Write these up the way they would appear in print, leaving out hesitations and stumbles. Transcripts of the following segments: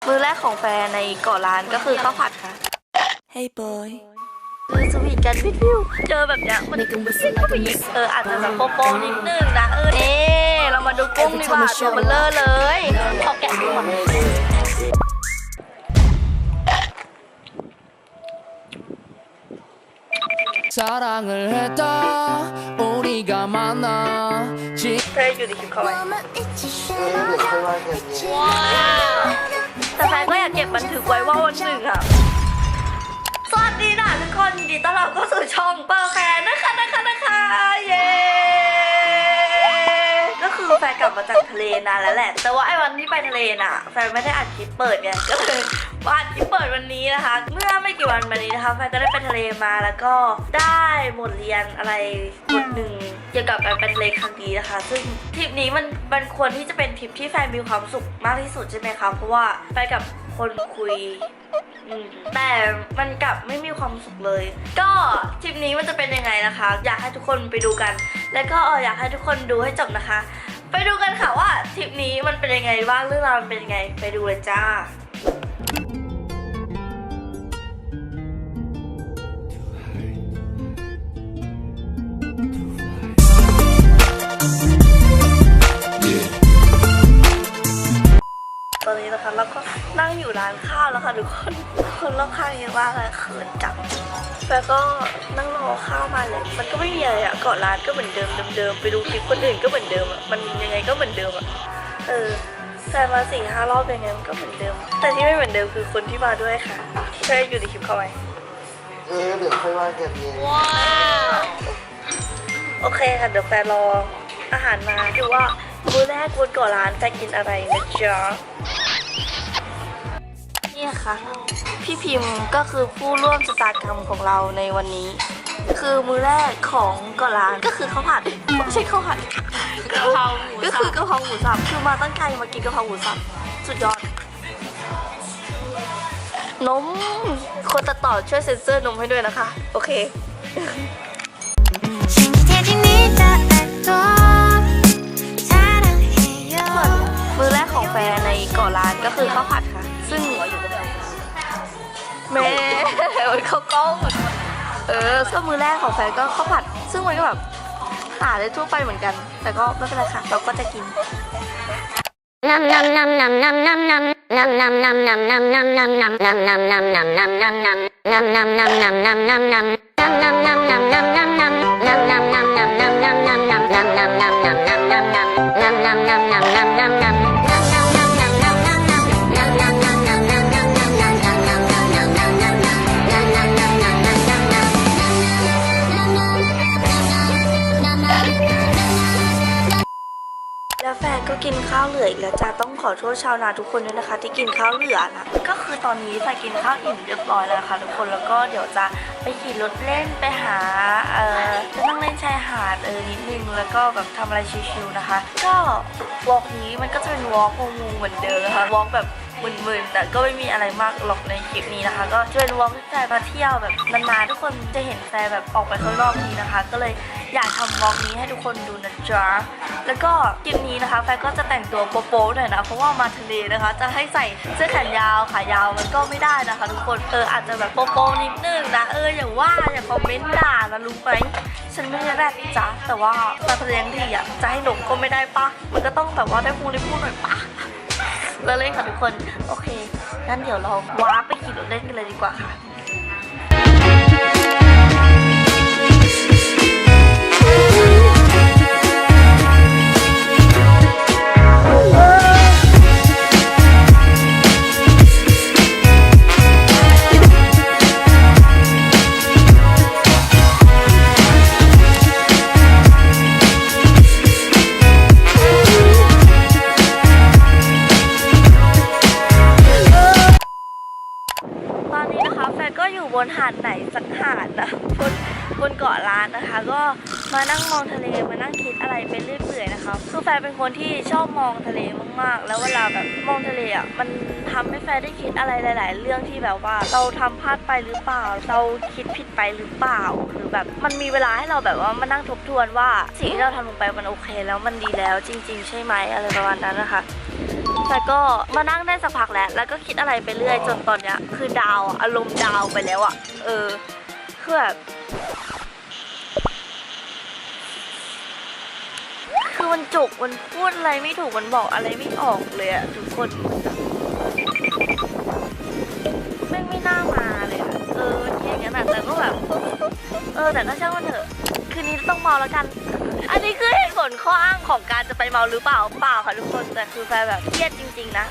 มื้อแรกของแฟนในเกาะล้านก็คือข้าวผัดค่ะ Hey boy คือสวีทกันวิวเจอแบบเนี้ยมันก็ไปยิงอาจจะแบบโป๊ะนิดนึงนะเรามาดูกุ้งดีกว่าตัวเบลเลอร์เลยขอแกะดูก่อนเธออยู่ในคลิปเขาไว้แต่แฟนก็อยากเก็บบันทึกไว้ว่าวันหนึ่งอะสวัสดีนะทุกคนยินดีต้อนรับเข้าสู่ช่องเปิร์แฟนนะคะเย้ก็คือแฟนกลับมาจากทะเลนานแล้วแหละแต่ว่าไอ้วันที่ไปทะเลน่ะแฟนไม่ได้อัดคลิปเปิดไงก็เลยมาอัดคลิปเปิดวันนี้นะคะเมื่อไม่กี่วันมานี้นะคะแฟนก็ได้ไปทะเลมาแล้วก็ได้บทเรียนอะไรบทหนึ่งเกี่ยวกับการไปทะเลครั้งนี้นะคะซึ่งทริปนี้มันควรที่จะเป็นทริปที่แฟนมีความสุขมากที่สุดใช่ไหมคะเพราะว่าไปกับคนคุยแต่มันกลับไม่มีความสุขเลยก็ทริปนี้มันจะเป็นยังไงนะคะอยากให้ทุกคนไปดูกันแล้วก็อยากให้ทุกคนดูให้จบนะคะไปดูกันค่ะว่าทริปนี้มันเป็นยังไงบ้างเรื่องราวมันเป็นยังไงไปดูเลยจ้าตอนนี้นะคะเราก็นั่งอยู่ร้านข้าวแล้วค่ะทุกคนรอบข้างเยอะมากเลยเขินจังแล้วก็นั่งรอข้าวมาเลยมันก็ไม่มีอะไรอะเกาะร้านก็เหมือนเดิมไปดูคลิปคนอื่นก็เหมือนเดิมอะมันยังไงก็เหมือนเดิมอะแฟนมา4-5 รอบยังไงมันก็เหมือนเดิมแต่ที่ไม่เหมือนเดิมคือคนที่มาด้วยค่ะเธออยู่ในคลิปเขาไหมเดี๋ยวค่อยว่ากันเองว้าวโอเคค่ะเดี๋ยวแฟนรออาหารมาดูว่ามื้อแรกบนเกาะร้านจะกินอะไรนะจ๊ะนี่ค่ะพี่พิมพ์ก็คือผู้ร่วมชะตากรรมของเราในวันนี้คือมื้อแรกของเกาะร้านก็คือข้าวผัดไม่ใช่ข้าวผัดกะเพราหมูก็คือกะเพราหมูสับคือมาตั้งใจมากินกะเพราหมูสับสุดยอดนมคนตัดต่อช่วยเซ็นเซอร์นมให้ด้วยนะคะโอเคมื้อแรกของแฟนในเกาะล้านก็คือข้าวผัดค่ะซึ่งหัวอยู่กับแม่มันข้าวกล้องก็มื้อแรกของแฟนก็ข้าวผัดซึ่งมันก็แบบหาได้ทั่วไปเหมือนกันแต่ก็ไม่เป็นไรค่ะเราก็จะกินแล้วแฟนก็กินข้าวเหลืออีกแล้วจ้าต้องขอโทษชาวนาทุกคนด้วยนะคะที่กินข้าวเหลือนะก็คือตอนนี้แฟนกินข้าวอิ่มเรียบร้อยแล้วนะคะทุกคนแล้วก็เดี๋ยวจะไปขี่รถเล่นไปหาจะนั่งเล่นชายหาดนิดนึงแล้วก็แบบทำอะไรชิวๆนะคะก็วอล์กนี้มันก็จะเป็นวอล์กงงๆเหมือนเดิมนะคะวอล์กแบบมึนๆแต่ก็ไม่มีอะไรมากหรอกในคลิปนี้นะคะก็จะเป็นวอล์กที่แฟนมาเที่ยวแบบนานๆทุกคนจะเห็นแฟนแบบออกไปข้างนอกนี้นะคะก็เลยอยากทำวอล์กนี้ให้ทุกคนดูนะจ๊ะแล้วก็คลิปนี้นะคะแฟนก็จะแต่งตัวโป๊ะๆหน่อยนะเพราะว่ามาทะเลนะคะจะให้ใส่เสื้อแขนยาวขายาวมันก็ไม่ได้นะคะทุกคนอาจจะแบบโป๊ะๆนิดนึงนะอย่าว่าอย่าคอมเมนต์ด่านะรู้ไหมฉันไม่ได้แรดจ้ะแต่ว่ามาทะเลที่อ่ะจะให้หลงก็ไม่ได้ปะมันก็ต้องแบบว่าได้พูดหน่อยปะแล้วเล่นค่ะทุกคนโอเคงั้นเดี๋ยวเราว้าไปขี่รถเล่นกันเลยดีกว่าค่ะบนหาดไหนสักหาดนะบนเกาะล้านนะคะก็มานั่งมองทะเลมานั่งคิดอะไรไปเรื่อยเปื่อยนะคะคือแฟนเป็นคนที่ชอบมองทะเลมากๆแล้วเวลาแบบมองทะเลอ่ะมันทำให้แฟนได้คิดอะไรหลายๆเรื่องที่แบบว่าเราทำพลาดไปหรือเปล่าเราคิดผิดไปหรือเปล่าหรือแบบมันมีเวลาให้เราแบบว่ามานั่งทบทวนว่าสิ่งที่เราทำลงไปมันโอเคแล้วมันดีแล้วจริงๆใช่ไหมอะไรประมาณนั้นนะคะ แต่ก็มานั่งได้สักพักแล้วก็คิดอะไรไปเรื่อยจนตอนเนี้ยคือดาวอารมณ์ดาวไปแล้วอ่ะคือแบบคือมันจุกมันพูดอะไรไม่ถูกมันบอกอะไรไม่ออกเลยอะทุกคนไม่น่ามาเลยอะมันคิดอย่างนั้นอะแต่ก็แบบแต่ก็ช่างมันเถอะคืนนี้ต้องเมาแล้วกันอันนี้คือเหตุผลข้ออ้างของการจะไปเมาหรือเปล่าค่ะทุกคนแต่คือแฟนแบบเครียดจริงๆนะ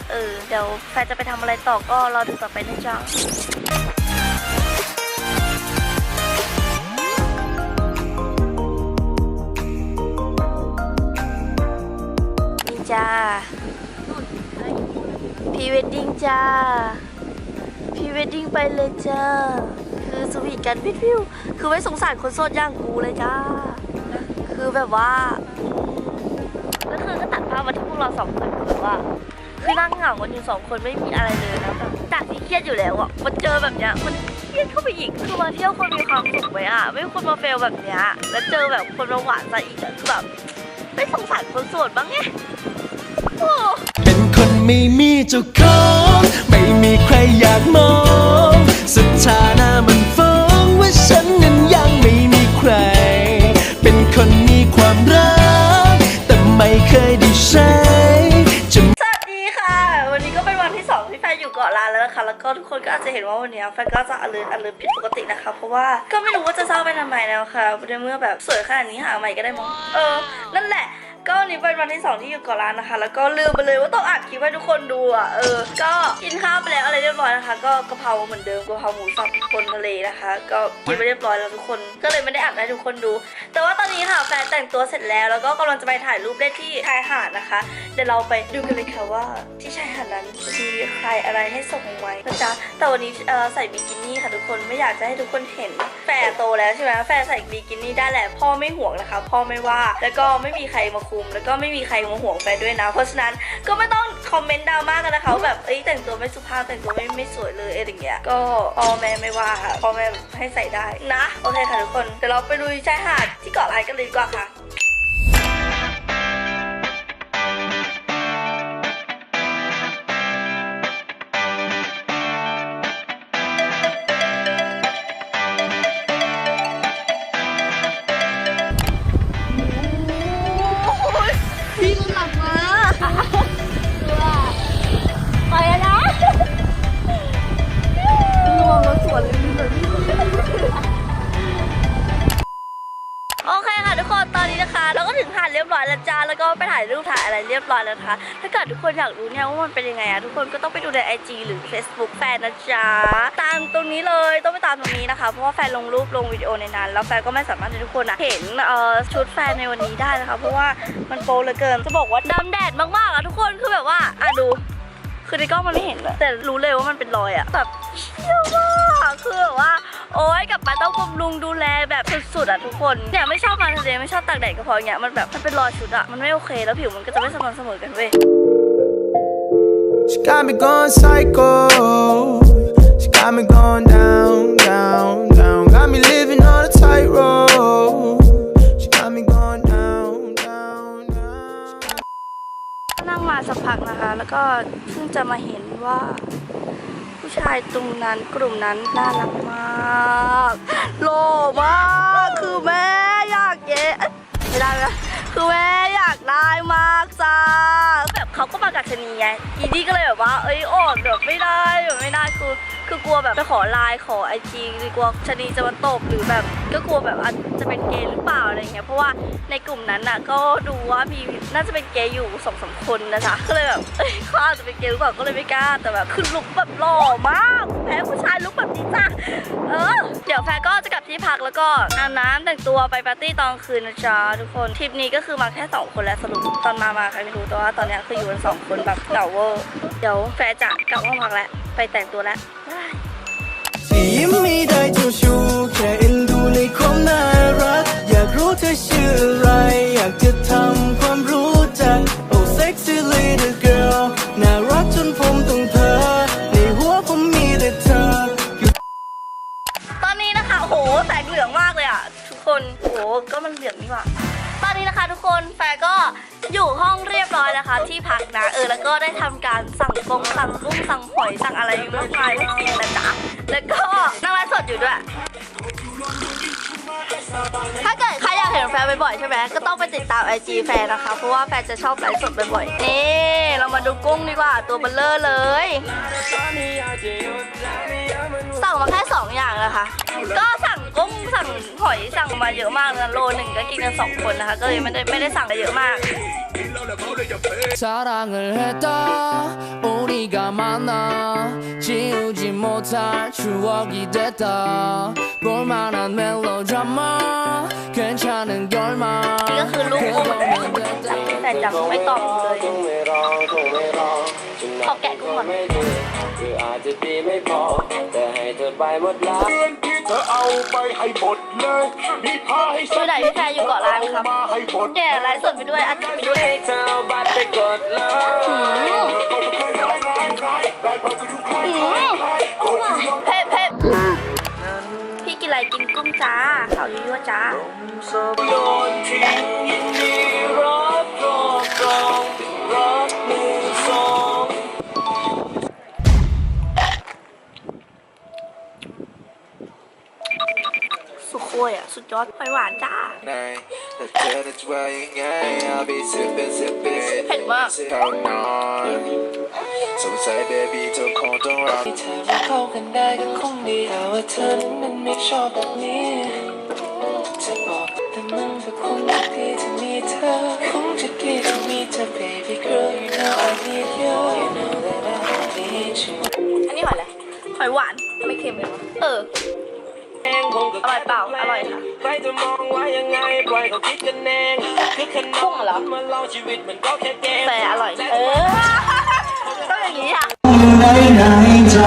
เดี๋ยวแฟนจะไปทำอะไรต่อก็รอดูต่อไปนะจ๊ะจ้าพรีเวดดิ้งจ้าพรีเวดดิ้งไปเลยจ้าคือสวีทกันพิวคือไม่สงสารคนโสดอย่างกูเลยจ้าคือแบบว่าแล้วคือก็ตัดภาพมาที่พวกเรา2 คนคือว่าคือนั่งเหงากันอยู่2 คนไม่มีอะไรเลยนะแบบจากที่เครียดอยู่แล้วอ่ะมันเจอแบบเนี้ยมันเครียดเข้าไปอีกคือมาเที่ยวคนมีความสุขไว้อ่ะไม่ควรมาเฟลแบบเนี้ยแล้วเจอแบบคนมาหวานซะอีกคือแบบไม่สงสารคนโสดบ้างไงเป็นคนไม่มีเจ้าของไม่มีใครอยากมองสถานะมันฟ้องว่าฉันนั้นยังไม่มีใครเป็นคนมีความรักแต่ไม่เคยได้ใช้สวัสดีค่ะวันนี้ก็เป็นวันที่2ที่แฟนอยู่เกาะล้านแล้วนะคะแล้วก็ทุกคนก็อาจจะเห็นว่าวันนี้แฟนก็จะอเลิร์ผิดปกตินะคะเพราะว่าก็ไม่รู้ว่าจะเศร้าไปทำไมแล้วค่ะในเมื่อแบบสวยขนาดนี้หาใหม่ก็ได้มั้งนั่นแหละก็วันนี้เป็นวันที่2ที่อยู่เกาะล้านนะคะแล้วก็ลืมไปเลยว่าต้องอัดคลิปให้ทุกคนดูอ่ะก็กินข้าวไปแล้วอะไรเรียบร้อยนะคะก็กะเพราเหมือนเดิมกะเพราหมูสับคนทะเลนะคะก็กินไปเรียบร้อยแล้วทุกคนก็เลยไม่ได้อัดให้ทุกคนดูแต่ว่าตอนนี้ค่ะแฟนแต่งตัวเสร็จแล้วแล้วก็กำลังจะไปถ่ายรูปได้ที่ชายหาดนะคะเดี๋ยวเราไปดูกันเลยค่ะว่าที่ชายหาดนั้นมีใครอะไรให้ส่งไว้นะจ๊ะแต่วันนี้ใส่บิกินี่ค่ะทุกคนไม่อยากจะให้ทุกคนเห็นแฟนโตแล้วใช่ไหมแฟนใส่บิกินี่ได้แหละพ่อไม่ห่วงนะคะพ่อไม่ว่าแล้วก็ไม่มีใครมาคุมแล้วก็ไม่มีใครมาห่วงแฟนด้วยนะเพราะฉะนั้นก็ไม่ต้องคอมเมนต์ดราม่ากันนะคะแบบแต่งตัวไม่สุภาพแต่งตัวไม่สวยเลยอะไรอย่างเงี้ยก็พ่อแม่ไม่ว่าค่ะพ่อแม่ให้ใส่ได้นะโอเคค่ะทุกคนเดี๋ยวเราไปดูชายหาดที่เกาะล้านกันเลยดีกว่าค่ะพี่มันหลับมาไปนะรวมแล้วสวนเลยโอเคค่ะทุกคนตอนนี้นะคะเราก็ถึงหาดเรียบร้อยแล้วจ้าแล้วก็ไปถ่ายรูปถ่ายอะไรเรียบร้อยแล้วนะคะถ้าเกิดทุกคนอยากรู้เนี่ยว่ามันเป็นยังไงทุกคนก็ต้องไปดูใน IG หรือ Facebook แฟนนะจ๊ะตามตรงนี้เลยต้องไปตามตรงนี้นะคะเพราะว่าแฟนลงรูปลงวิดีโอในนั้นแล้วแฟนก็ไม่สามารถให้ทุกคนเห็นชุดแฟนในวันนี้ได้นะคะเพราะว่ามันโป๊เหลือเกินจะบอกว่าดำแดดมากๆทุกคนคือแบบว่าดูคือในกล้องมันไม่เห็นแต่รู้เลยว่ามันเป็นรอยแบบเชี่ยวมากคือแบบว่าโอ๊ยกลับมาต้องบำรุงดูแลแบบสุดๆทุกคนเนี่ยไม่ชอบมาทะเลไม่ชอบตากแดดก็เพราะอย่างเงี้ยมันแบบมันเป็นรอยชุดมันไม่โอเคแล้วผิวมันก็จะไม่สม่ำเสมอกันเว้ย She got me going psycho She got me going down down down got me living on a tightrope She got me going down down down นั่งมาสักพักนะคะแล้วก็เพิ่งจะมาเห็นว่าผู้ชายตรงนั้นกลุ่มนั้นน่ารักมากหล่อมากคือแม่อยากเย้ไม่ได้นะคือแม่อยากได้มากจ้าแบบเขาก็มากับชนีไงอีดี้ก็เลยแบบว่าอดแบบไม่ได้คือกลัวแบบไปขอไลน์ขอIGกลัวชนีจะมาตบหรือแบบก็กลัวแบบอาจจะเป็นเกย์หรือเปล่าอะไรเงี้ยเพราะว่าในกลุ่มนั้นก็ดูว่ามีน่าจะเป็นเกย์อยู่2-3 คนนะจ๊ะก็เลยแบบเขาอาจจะเป็นเกย์หรือเปล่าก็เลยไม่กล้าแต่แบบคือลุคแบบหล่อมากแพ้ผู้ชายลุคแบบนี้จ้ะเดี๋ยวแฟนก็จะกลับที่พักแล้วก็อาบน้ำแต่งตัวไปปาร์ตี้ตอนคืนนะจ๊ะทุกคนทริปนี้ก็คือมาแค่2 คนแล้วสรุปตอนมาใครไม่รู้แต่ว่าตอนนี้คืออยู่กัน2 คนแบบเหงาเวอร์เดี๋ยวแฟนจะกลับห้องพักแล้วไปแต่งตัวแล้วที่ยิ้มไม่ได้เจ้าชู้แค่เอ็นดูในความน่ารักอยากรู้เธอชื่ออะไรอยากจะทำความรู้จัก Oh sexy little girl น่ารักจนผมต้องเพ้อในหัวผมมีแต่เธอตอนนี้นะคะโหแสงเหลืองมากเลยทุกคนโหก็มันเหลืองนี่หว่าตอน อนนี้นะคะทุกคนแฟร์ก็อยู่ห้องเรียบร้อยนะคะที่พักนะแล้วก็ได้ทำการสั่งกุ้งสั่งหอยสั่งอะไรมากมายให้กินนะจ๊ะแล้วก็นั่งไลฟ์สดอยู่ด้วยถ้าเกิดใครอยากเห็นแฟร์บ่อยๆใช่ไหมก็ต้องไปติดตาม IG แฟร์นะคะเพราะว่าแฟร์จะชอบไลฟ์สดบ่อยๆนี่เรามาดูกุ้งดีกว่าตัวเบลเลอร์เลยสั่งมาแค่2อย่างนะคะก็สั่งกุ้งสั่งหอยสั่งมาเยอะมากนะโลนึงก็กินกัน2คนนะคะก็เลยไม่ได้สั่งกันเยอะมากนี่ก็คือลูกกุ้งแต่จับไม่ตอบเลยขอแกะกุ้งก่อนเธอเอาไปให้หมดเลยมีผ้าให้ ช่วยไหนพี่แพรอยู่เกาะล้านครับแกะไลฟ์สดไปด้วยอัดไปด้วยเผ็ดพี่กินอะไรกินกุ้งจ้าข่าวยั่วจ้าโยนทิ้งยินดีรับรองรักมือสองสุโคยสุดยอดหอยหวานจ้าเผ็ดมากสงสัยเบบี้เธอคงต้องรักที่เธอไม่เข้ากันได้ก็คงดีแต่ว่าเธอนั้นไม่ชอบแบบนี้จะบอกแต่มันก็คงจะดีที่มีเธอคงจะดีที่มีเธอ baby girl you know I need you you know that I need you อันนี้หอยอะไรหอยหวานไม่เค็มเลยวะอร่อยเปล่าอร่อยค่ะใครจะมองว่ายังไงปล่อยเขาคิดกันเองคือขนมมาเล่าชีวิตมันก็แค่เกมแต่อร่อยต้องอย่างนี้ค่ะในใจ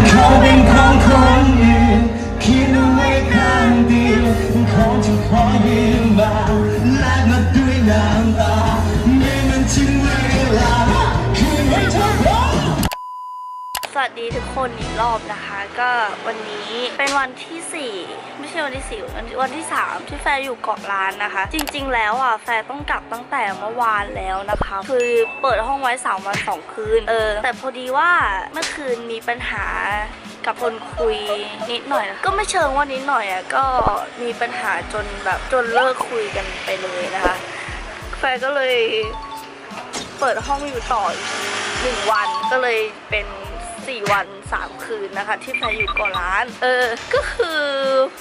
เขาเป็นของคนอื่นคิดเอาไว้ข้างเดียวคงจะขอยืมมาแลกมาด้วยน้ำตาเมื่อมันถึงเวลาคืนให้เธอสวัสดีทุกคนอีกรอบนะคะก็วันนี้เป็นวันที่4ไม่ใช่วันที่4วันที่3ที่แฟร์อยู่เกาะล้านนะคะจริงๆแล้วแฟร์ต้องกลับตั้งแต่เมื่อวานแล้วนะคะคือเปิดห้องไว้3 วัน 2 คืนแต่พอดีว่าเมื่อคืนมีปัญหากับคนคุยนิดหน่อยก็ไม่เชิงว่านิดหน่อยก็มีปัญหาจนเลิกคุยกันไปเลยนะคะแฟร์ก็เลยเปิดห้องอยู่ต่อ1 วันก็เลยเป็น4 วัน 3 คืนนะคะที่แฟร์อยู่เกาะล้านก็คือ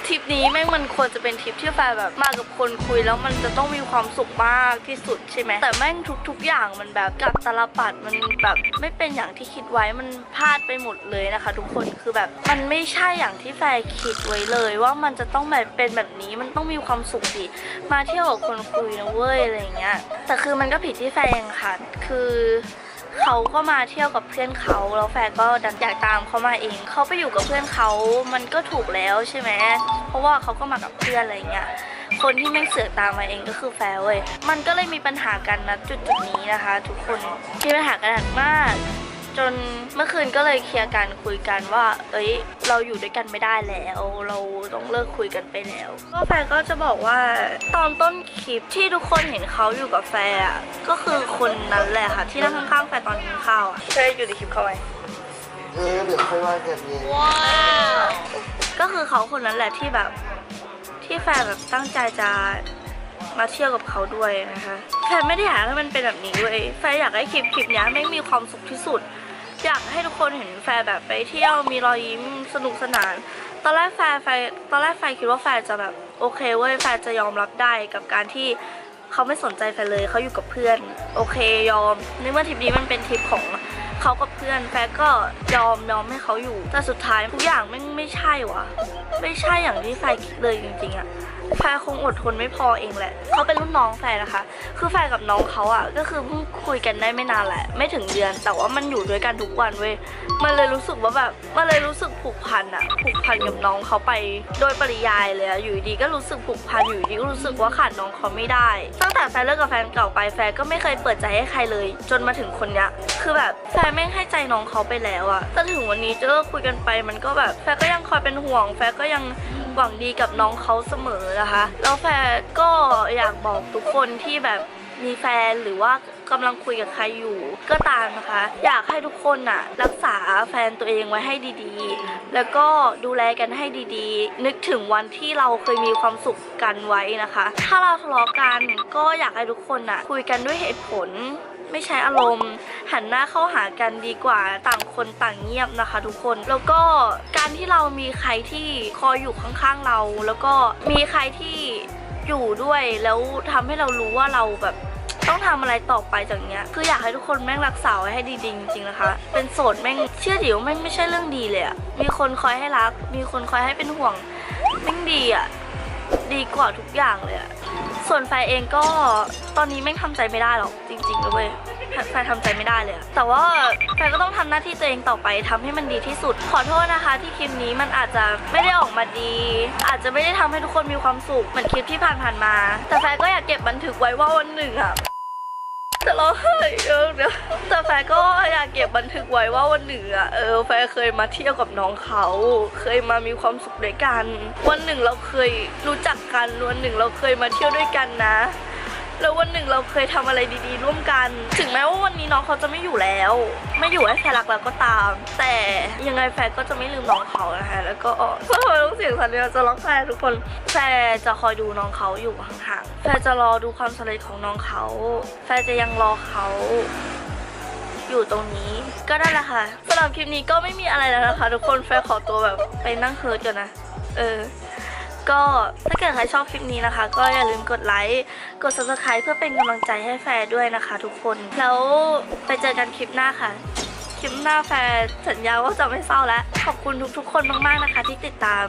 ทริปนี้แม่งมันควรจะเป็นทริปที่แฟร์แบบมากับคนคุยแล้วมันจะต้องมีความสุขมากที่สุดใช่ไหมแต่แม่งทุกอย่างมันแบบกับตลปัดมันแบบไม่เป็นอย่างที่คิดไว้มันพลาดไปหมดเลยนะคะทุกคนคือแบบมันไม่ใช่อย่างที่แฟร์คิดไว้เลยว่ามันจะต้องแบบเป็นแบบนี้มันต้องมีความสุขดิมาเที่ยวกับคนคุยนะเว้ยอะไรเงี้ยแต่คือมันก็ผิดที่แฟร์เองค่ะคือเขาก็มาเที่ยวกับเพื่อนเขาแล้วแฟร์ก็ดันอยากตามเขามาเองเขาไปอยู่กับเพื่อนเขามันก็ถูกแล้วใช่ไหมเพราะว่าเขาก็มากับเพื่อนอะไรเงี้ยคนที่ไม่เสือกตามมาเองก็คือแฟร์เว้ยมันก็เลยมีปัญหากันนะจุดนี้นะคะทุกคนมีปัญหากันหนักมากจนเมื่อคืนก็เลยเคลียร์กันคุยกันว่าเราอยู่ด้วยกันไม่ได้แล้วเราต้องเลิกคุยกันไปแล้วก็แฟร์ก็จะบอกว่าตอนต้นคลิปที่ทุกคนเห็นเขาอยู่กับแฟร์ก็คือคนนั้นแหละค่ะที่นั่งข้างๆแฟร์ตอนกินข้าวเคยอยู่ในคลิปเขาไหมเดี๋ยวค่อยว่ากันเองว้าวก็คือเขาคนนั้นแหละที่แบบที่แฟร์แบบตั้งใจจะมาเที่ยวกับเขาด้วยนะคะแฟร์ไม่ได้อยากให้มันเป็นแบบนี้ด้วยแฟร์อยากให้คลิปนี้แม่งมีความสุขที่สุดอยากให้ทุกคนเห็นแฟร์แบบไปเที่ยวมีรอยยิ้มสนุกสนานตอนแรกแฟร์คิดว่าแฟร์จะแบบโอเคเว้ยแฟร์จะยอมรับได้กับการที่เขาไม่สนใจแฟร์เลยเขาอยู่กับเพื่อนโอเคยอมในเมื่อทริปนี้มันเป็นทริปของเขากับเพื่อนแฟร์ก็ยอมให้เขาอยู่แต่สุดท้ายทุกอย่างไม่ใช่วะไม่ใช่อย่างที่แฟร์คิดเลยจริงๆแฟร์คงอดทนไม่พอเองแหละเขาเป็นรุ่นน้องแฟร์นะคะคือแฟร์กับน้องเขาก็คือเพิ่งคุยกันได้ไม่นานแหละไม่ถึงเดือนแต่ว่ามันอยู่ด้วยกันทุกวันเว้ยมันเลยรู้สึกว่าแบบมันเลยรู้สึกผูกพันกับน้องเขาไปโดยปริยายเลยอยู่ดีก็รู้สึกผูกพันอยู่ดีก็รู้สึกว่าขาดน้องเขาไม่ได้ตั้งแต่แฟร์เลิกกับแฟนเก่าไปแฟร์ก็ไม่เคยเปิดใจให้ใครเลยจนมาถึงคนเนี้ยคือแบบแฟร์ไม่ให้ใจน้องเขาไปแล้วแต่ถึงวันนี้จะเลิกคุยกันไปมันก็แบบแฟร์ก็ยังคอยเป็นห่วงแฟร์ก็ยัง หวังดีกับน้องเขาเสมอนะคะแล้วแฟนก็อยากบอกทุกคนที่แบบมีแฟนหรือว่ากำลังคุยกับใครอยู่ก็ตามนะคะอยากให้ทุกคนน่ะรักษาแฟนตัวเองไว้ให้ดีๆแล้วก็ดูแลกันให้ดีๆนึกถึงวันที่เราเคยมีความสุขกันไว้นะคะถ้าเราทะเลาะกันก็อยากให้ทุกคนน่ะคุยกันด้วยเหตุผลไม่ใช้อารมณ์หันหน้าเข้าหากันดีกว่าต่างคนต่างเงียบนะคะทุกคนแล้วก็การที่เรามีใครที่คอยอยู่ข้างๆเราแล้วก็มีใครที่อยู่ด้วยแล้วทำให้เรารู้ว่าเราแบบต้องทำอะไรต่อไปจากเนี้ยคืออยากให้ทุกคนแม่งรักษาไว้ให้ดีๆจริงๆนะคะเป็นโสดแม่งเชื่อดิวแม่งไม่ใช่เรื่องดีเลยอะมีคนคอยให้รักมีคนคอยให้เป็นห่วงแม่งดีอะดีกว่าทุกอย่างเลยอะส่วนแฟนเองก็ตอนนี้แม่งทำใจไม่ได้หรอกจริงๆเลยแฟนทำใจไม่ได้เลยอะแต่ว่าแฟนก็ต้องทำหน้าที่ตัวเองต่อไปทำให้มันดีที่สุดขอโทษนะคะที่คลิปนี้มันอาจจะไม่ได้ออกมาดี อาจจะไม่ได้ทำให้ทุกคนมีความสุขเหมือนคลิปที่ผ่านๆมาแต่แฟนก็อยากเก็บบันทึกไว้ว่าวันหนึ่งอะจะร้องไห้แต่แฟนก็อยากเก็บบันทึกไว้ว่าวันหนึ่งอะแฟนเคยมาเที่ยวกับน้องเขาเคยมามีความสุขด้วยกันวันหนึ่งเราเคยรู้จักกันวันหนึ่งเราเคยมาเที่ยวด้วยกันนะแล้ววันหนึ่งเราเคยทำอะไรดีๆร่วมกันถึงแม้ว่าวันนี้น้องเขาจะไม่อยู่แล้วไม่อยู่ให้แฟนรักเราก็ตามแต่ยังไงแฟนก็จะไม่ลืมน้องเขานะคะแล้วก็ต้องเสียงสั่นเลยจะร้องไห้ทุกคนแฟนจะคอยดูน้องเขาอยู่ห่างๆแฟนจะรอดูความสำเร็จของน้องเขาแฟนจะยังรอเขาอยู่ตรงนี้ก็ได้แหละค่ะสำหรับคลิปนี้ก็ไม่มีอะไรแล้วนะคะทุกคนแฟนขอตัวแบบไปนั่งเฮิร์ตก่อนนะก็ถ้าเกิดใครชอบคลิปนี้นะคะก็อย่าลืมกดไลค์กด subscribe เพื่อเป็นกำลังใจให้แฟนด้วยนะคะทุกคนแล้วไปเจอกันคลิปหน้าค่ะคลิปหน้าแฟนสัญญาว่าจะไม่เศร้าแล้วขอบคุณทุกๆคนมากๆนะคะที่ติดตาม